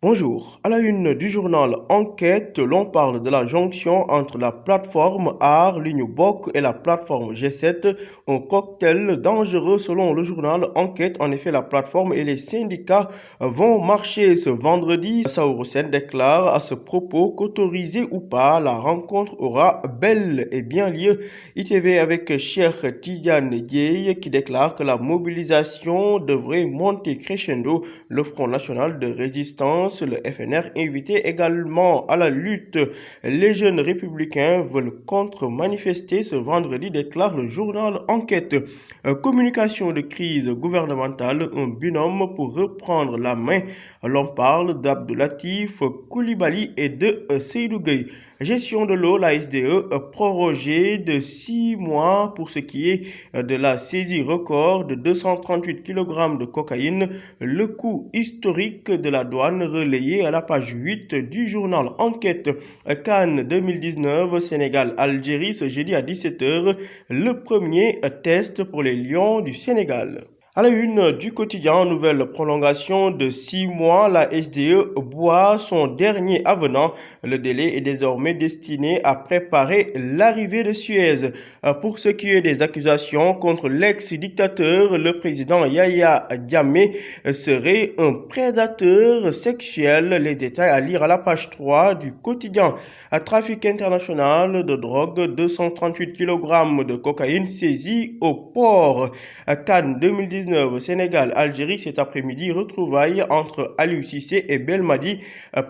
Bonjour. À la une du journal Enquête, l'on parle de la jonction entre la plateforme Art Bok et la plateforme G7, un cocktail dangereux selon le journal Enquête. En effet, la plateforme et les syndicats vont marcher ce vendredi. Saourou Sen déclare à ce propos qu'autorisé ou pas, la rencontre aura bel et bien lieu. ITV avec Cheikh Tidiane Dieye qui déclare que la mobilisation devrait monter crescendo. Le Front national de résistance, le FNR, invité également à la lutte. Les jeunes républicains veulent contre-manifester ce vendredi, déclare le journal Enquête. Communication de crise gouvernementale, un binôme pour reprendre la main. L'on parle d'Abdoulatif Koulibaly et de Seydou Gueye. Gestion de l'eau, la SDE prorogée de 6 mois pour ce qui est de la saisie record de 238 kg de cocaïne. Le coût historique de la douane relayé à la page 8 du journal Enquête. Cannes 2019, Sénégal-Algérie ce jeudi à 17h. Le premier test pour les Lions du Sénégal. À la une du quotidien, nouvelle prolongation de 6 mois, la SDE boit son dernier avenant. Le délai est désormais destiné à préparer l'arrivée de Suez. Pour ce qui est des accusations contre l'ex-dictateur, le président Yahya Jammeh serait un prédateur sexuel. Les détails à lire à la page 3 du quotidien. Trafic international de drogue, 238 kg de cocaïne saisie au port. Cannes 2019. Sénégal, Algérie cet après-midi, retrouvailles entre Aliou Cissé et Belmadi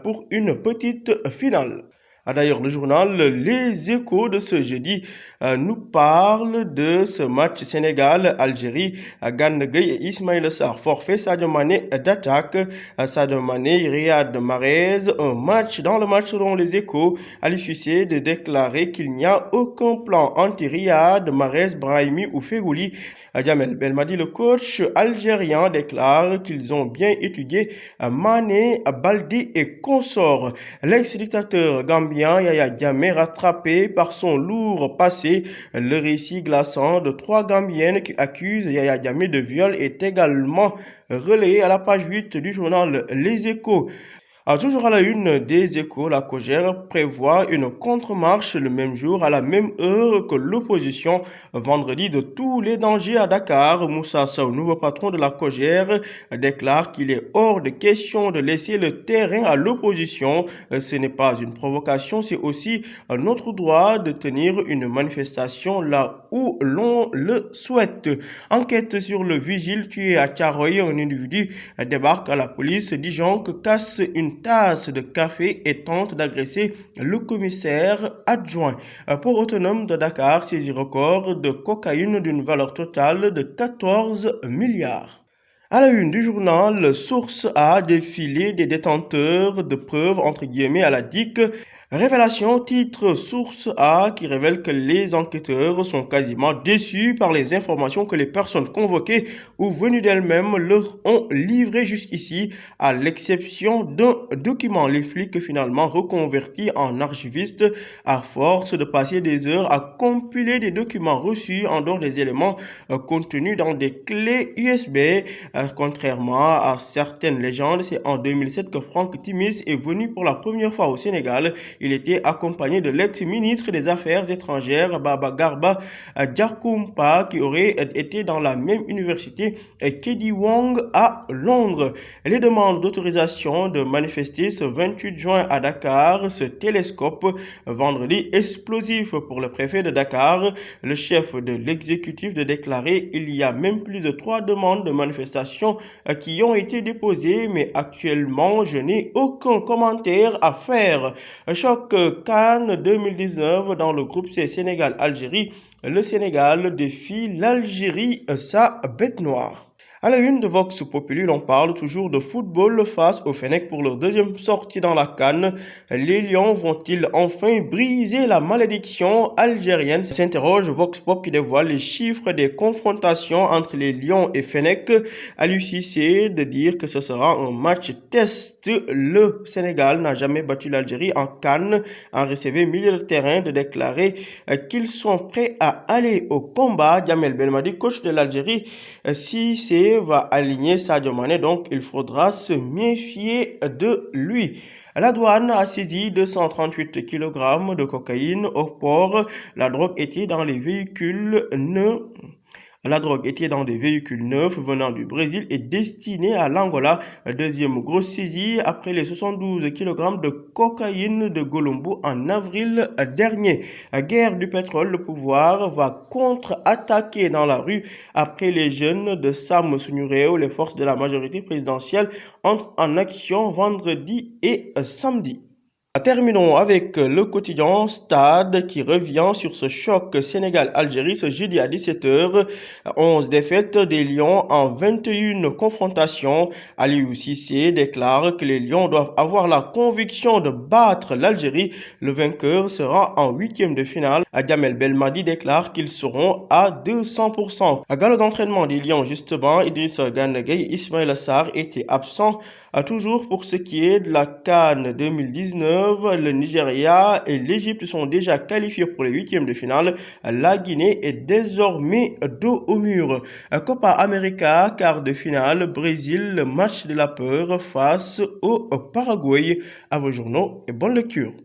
pour une petite finale. D'ailleurs, le journal Les Échos de ce jeudi nous parle de ce match Sénégal-Algérie. Gana Gueye et Ismaïla Sarr forfait, Sadio Mané d'attaque. Sadio Mané, Riyad Mahrez, un match dans le match selon Les Échos. Aliou Cissé de déclarer qu'il n'y a aucun plan anti-Riyad Mahrez, Brahimi ou Fegouli. Djamel Belmadi, le coach algérien, déclare qu'ils ont bien étudié Mané, Baldi et consorts. L'ex-dictateur gambien Yahya Jammeh, rattrapé par son lourd passé. Le récit glaçant de 3 Gambiennes qui accusent Yahya Jammeh de viol est également relayé à la page 8 du journal Les Échos. Toujours à la une des Échos, la COJER prévoit une contre-marche le même jour à la même heure que l'opposition. Vendredi, de tous les dangers à Dakar, Moussa Sow, nouveau patron de la COJER, déclare qu'il est hors de question de laisser le terrain à l'opposition. Ce n'est pas une provocation, c'est aussi notre droit de tenir une manifestation là où l'on le souhaite. Enquête sur le vigile tué à Thiaroye, un individu débarque à la police, Dijon, casse une tasse de café et tente d'agresser le commissaire adjoint. Port autonome de Dakar saisit record de cocaïne d'une valeur totale de 14 milliards. À la une du journal, Source A, défilé des détenteurs de preuves entre guillemets à la DIC. Révélation, titre Source A qui révèle que les enquêteurs sont quasiment déçus par les informations que les personnes convoquées ou venues d'elles-mêmes leur ont livrées jusqu'ici, à l'exception d'un document. Les flics finalement reconvertis en archivistes à force de passer des heures à compiler des documents reçus en dehors des éléments contenus dans des clés USB. Contrairement à certaines légendes, c'est en 2007 que Franck Timis est venu pour la première fois au Sénégal. Il était accompagné de l'ex-ministre des Affaires étrangères, Baba Garba Diakoumpa, qui aurait été dans la même université qu'Eddie Wong à Londres. Les demandes d'autorisation de manifester ce 28 juin à Dakar, ce télescope vendredi explosif pour le préfet de Dakar. Le chef de l'exécutif de déclarer il y a même plus de 3 demandes de manifestation qui ont été déposées, mais actuellement je n'ai aucun commentaire à faire. Choc Cannes 2019 dans le groupe C Sénégal-Algérie. Le Sénégal défie l'Algérie, sa bête noire. À la une de Vox Populi, l'on parle toujours de football face au Fennec pour leur deuxième sortie dans la CAN. Les Lions vont-ils enfin briser la malédiction algérienne? S'interroge Vox Pop qui dévoile les chiffres des confrontations entre les Lions et Fennec. Aliou Cissé de dire que ce sera un match test. Le Sénégal n'a jamais battu l'Algérie en CAN. En recevait milieu de terrain de déclarer qu'ils sont prêts à aller au combat. Djamel Belmadi, coach de l'Algérie, Cissé Cissé va aligner Sadio Mané, donc il faudra se méfier de lui. La douane a saisi 238 kg de cocaïne au port. La drogue était dans les véhicules neufs. La drogue était dans des véhicules neufs venant du Brésil et destinée à l'Angola. Deuxième grosse saisie après les 72 kg de cocaïne de Colombo en avril dernier. Guerre du pétrole, le pouvoir va contre-attaquer dans la rue après les jeunes de Sam Sunureo. Les forces de la majorité présidentielle entrent en action vendredi et samedi. Terminons avec le quotidien Stade qui revient sur ce choc Sénégal-Algérie ce jeudi à 17h. 11 défaites des Lions en 21 confrontations. Aliou Cissé déclare que les Lions doivent avoir la conviction de battre l'Algérie. Le vainqueur sera en huitième de finale. Djamel Belmadi déclare qu'ils seront à 200%. À galop d'entraînement des Lions, justement, Idrissa Gana Gueye et Ismaïla Sarr étaient absents. Toujours pour ce qui est de la CAN 2019, le Nigeria et l'Égypte sont déjà qualifiés pour les huitièmes de finale. La Guinée est désormais dos au mur. Copa América, quart de finale, Brésil, le match de la peur face au Paraguay. À vos journaux et bonne lecture.